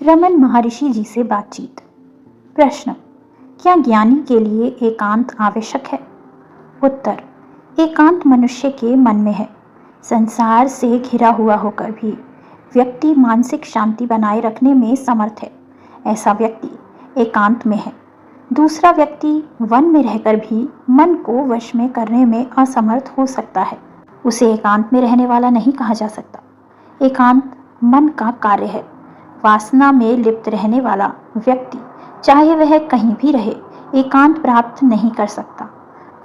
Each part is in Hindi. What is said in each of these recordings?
रमन महर्षि जी से बातचीत। प्रश्न, क्या ज्ञानी के लिए एकांत आवश्यक है? उत्तर, एकांत मनुष्य के मन में है। संसार से घिरा हुआ होकर भी व्यक्ति मानसिक शांति बनाए रखने में समर्थ है। ऐसा व्यक्ति एकांत में है। दूसरा व्यक्ति वन में रहकर भी मन को वश में करने में असमर्थ हो सकता है। उसे एकांत में रहने वाला नहीं कहा जा सकता। एकांत मन का कार्य है। वासना में लिप्त रहने वाला व्यक्ति चाहे वह कहीं भी रहे, एकांत प्राप्त नहीं कर सकता।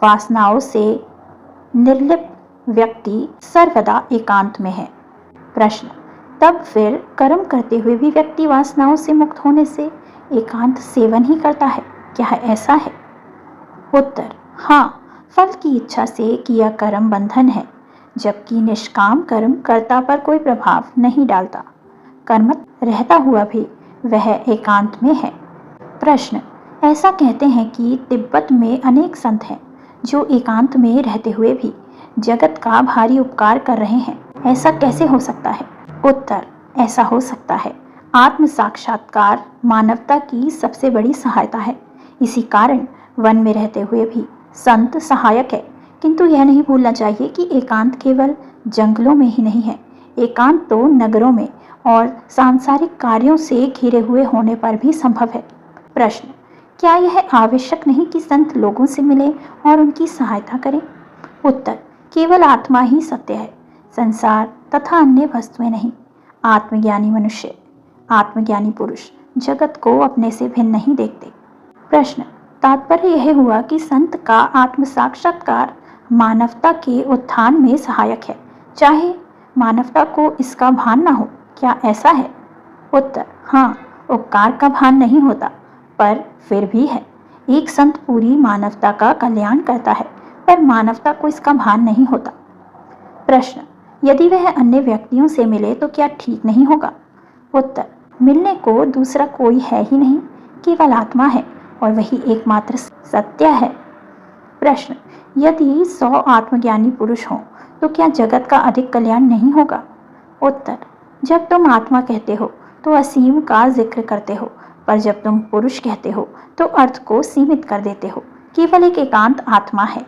वासनाओं से निर्लिप्त व्यक्ति सर्वदा एकांत में है। प्रश्न, तब फिर कर्म करते हुए भी व्यक्ति वासनाओं से मुक्त होने से एकांत सेवन ही करता है, क्या ऐसा है? उत्तर, हाँ, फल की इच्छा से किया कर्म बंधन है, जबकि निष्काम कर्म कर्ता पर कोई प्रभाव नहीं डालता। कर्मठ रहता हुआ भी वह एकांत में है। प्रश्न, ऐसा कहते हैं कि तिब्बत में अनेक संत हैं जो एकांत में रहते हुए भी जगत का भारी उपकार कर रहे हैं, ऐसा कैसे हो सकता है? उत्तर, ऐसा हो सकता है। आत्म साक्षात्कार मानवता की सबसे बड़ी सहायता है। इसी कारण वन में रहते हुए भी संत सहायक है। किंतु यह नहीं भूलना चाहिए कि एकांत केवल जंगलों में ही नहीं है। एकांत तो नगरों में और सांसारिक कार्यों से घिरे हुए होने पर भी संभव है। प्रश्न, क्या यह आवश्यक नहीं कि संत लोगों से मिले और उनकी सहायता करें? उत्तर, केवल आत्मा ही सत्य है, संसार तथा अन्य वस्तुएं नहीं। आत्मज्ञानी मनुष्य, आत्मज्ञानी पुरुष जगत को अपने से भिन्न नहीं देखते। प्रश्न, तात्पर्य यह हुआ कि संत का आत्म साक्षात्कार मानवता के उत्थान में सहायक है, चाहे मानवता को इसका भान न हो, क्या ऐसा है? उत्तर, हाँ, उपकार का भान नहीं होता, पर फिर भी है। एक संत पूरी मानवता का कल्याण करता है, पर मानवता को इसका भान नहीं होता। प्रश्न, यदि वह अन्य व्यक्तियों से मिले तो क्या ठीक नहीं होगा? उत्तर, मिलने को दूसरा कोई है ही नहीं, केवल आत्मा है और वही एकमात्र सत्य है। प्रश्न, यदि 100 आत्मज्ञानी पुरुष हों तो क्या जगत का अधिक कल्याण नहीं होगा? उत्तर, जब तुम आत्मा कहते हो तो असीम का जिक्र करते हो, पर जब तुम पुरुष कहते हो तो अर्थ को सीमित कर देते हो। केवल एक एकांत आत्मा है।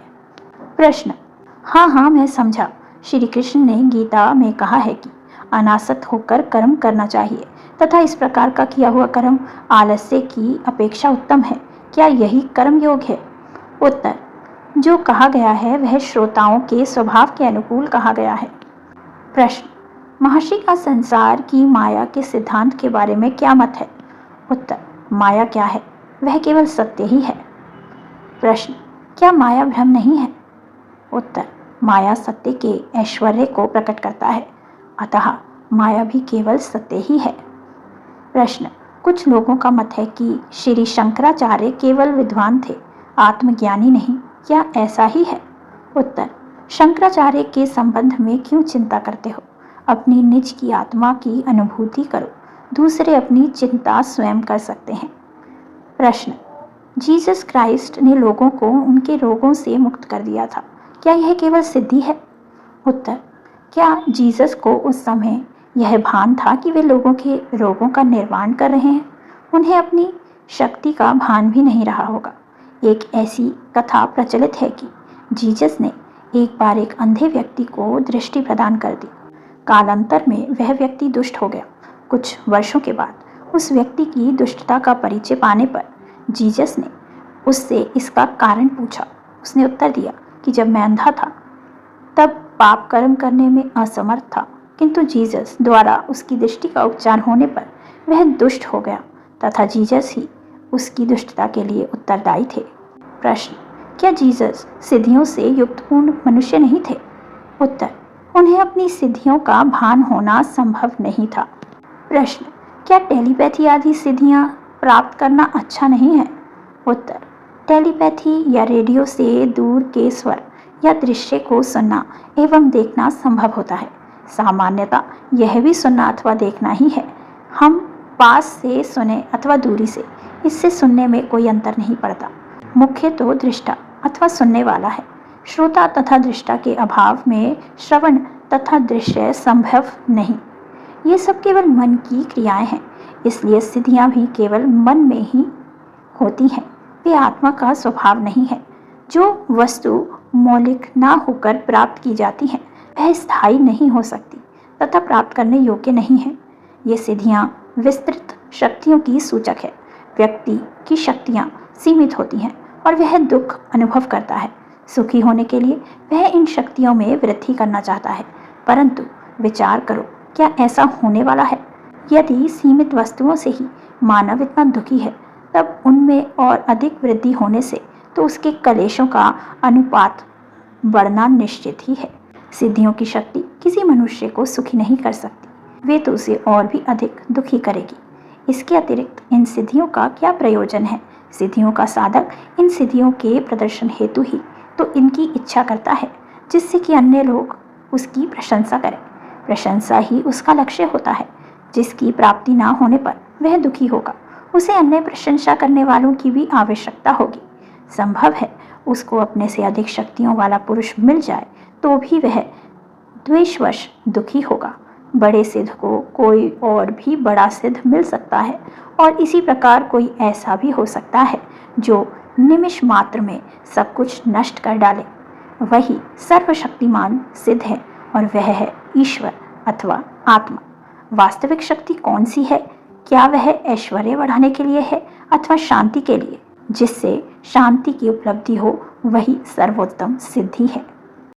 प्रश्न, हाँ, मैं समझा। श्री कृष्ण ने गीता में कहा है कि अनासक्त होकर कर्म करना चाहिए तथा इस प्रकार का किया हुआ कर्म आलस्य की अपेक्षा उत्तम है। क्या यही कर्म योग है? उत्तर, जो कहा गया है वह श्रोताओं के स्वभाव के अनुकूल कहा गया है। प्रश्न, महर्षि का संसार की माया के सिद्धांत के बारे में क्या मत है? उत्तर, माया क्या है? वह केवल सत्य ही है। प्रश्न, क्या माया भ्रम नहीं है? उत्तर, माया सत्य के ऐश्वर्य को प्रकट करता है, अतः माया भी केवल सत्य ही है। प्रश्न, कुछ लोगों का मत है कि श्री शंकराचार्य केवल विद्वान थे, आत्मज्ञानी नहीं, क्या ऐसा ही है? उत्तर, शंकराचार्य के संबंध में क्यों चिंता करते हो? अपनी निज की आत्मा की अनुभूति करो, दूसरे अपनी चिंता स्वयं कर सकते हैं। प्रश्न, जीसस क्राइस्ट ने लोगों को उनके रोगों से मुक्त कर दिया था, क्या यह केवल सिद्धि है? उत्तर, क्या जीसस को उस समय यह भान था कि वे लोगों के रोगों का निर्वाण कर रहे हैं? उन्हें अपनी शक्ति का भान भी नहीं रहा होगा। एक ऐसी कथा प्रचलित है कि जीसस ने एक बार एक अंधे व्यक्ति को दृष्टि प्रदान कर दी। कालांतर में वह व्यक्ति दुष्ट हो गया। कुछ वर्षों के बाद उस व्यक्ति की दुष्टता का परिचय पाने पर जीसस ने उससे इसका कारण पूछा। उसने उत्तर दिया कि जब मैं अंधा था तब पाप कर्म करने में असमर्थ था, किंतु जीसस द्वारा उसकी दृष्टि का उपचार होने पर वह दुष्ट हो गया तथा जीसस ही उसकी दुष्टता के लिए उत्तरदायी थे। प्रश्न, क्या जीसस सिद्धियों से युक्त पूर्ण मनुष्य नहीं थे? उत्तर, उन्हें अपनी सिद्धियों का भान होना संभव नहीं था। प्रश्न, क्या टेलीपैथी आदि सिद्धियां प्राप्त करना अच्छा नहीं है? उत्तर, टेलीपैथी या रेडियो से दूर के स्वर या दृश्य को सुनना एवं देखना संभव होता है। सामान्यतः यह भी सुनना अथवा देखना ही है। हम पास से सुने अथवा दूरी से, इससे सुनने में कोई अंतर नहीं पड़ता। मुख्य तो दृष्टा अथवा सुनने वाला है। श्रोता तथा दृष्टा के अभाव में श्रवण तथा दृश्य संभव नहीं। ये सब केवल मन की क्रियाएं हैं। इसलिए सिद्धियां भी केवल मन में ही होती हैं, वे आत्मा का स्वभाव नहीं है। जो वस्तु मौलिक ना होकर प्राप्त की जाती है वह स्थायी नहीं हो सकती तथा प्राप्त करने योग्य नहीं है। ये सिद्धियां विस्तृत शक्तियों की सूचक है। व्यक्ति की शक्तियां सीमित होती हैं और वह दुख अनुभव करता है। सुखी होने के लिए वह इन शक्तियों में वृद्धि करना चाहता है, परंतु विचार करो, क्या ऐसा होने वाला है? यदि सीमित वस्तुओं से ही मानव इतना दुखी है, तब उनमें और अधिक वृद्धि होने से तो उसके कलेशों का अनुपात बढ़ना निश्चित ही है। सिद्धियों की शक्ति किसी मनुष्य को सुखी नहीं कर सकती, वे तो उसे और भी अधिक दुखी करेगी। इसके अतिरिक्त इन सिद्धियों का क्या प्रयोजन है? सिद्धियों का साधक इन सिद्धियों के प्रदर्शन हेतु ही तो इनकी इच्छा करता है, जिससे कि अन्य लोग उसकी प्रशंसा करें। प्रशंसा ही उसका लक्ष्य होता है। जिसकी प्राप्ति ना होने पर वह दुखी होगा, उसे अन्य प्रशंसा करने वालों की भी आवश्यकता होगी। संभव है उसको अपने से अधिक शक्तियों वाला पुरुष मिल जाए तो भी वह द्वेषवश दुखी होगा। बड़े सिद्ध को कोई और भी बड़ा सिद्ध मिल सकता है, और इसी प्रकार कोई ऐसा भी हो सकता है जो निमिष मात्र में सब कुछ नष्ट कर डाले। वही सर्वशक्तिमान सिद्ध है, और वह है ईश्वर अथवा आत्मा। वास्तविक शक्ति कौन सी है? क्या वह ऐश्वर्य बढ़ाने के लिए है अथवा शांति के लिए? जिससे शांति की उपलब्धि हो, वही सर्वोत्तम सिद्धि है।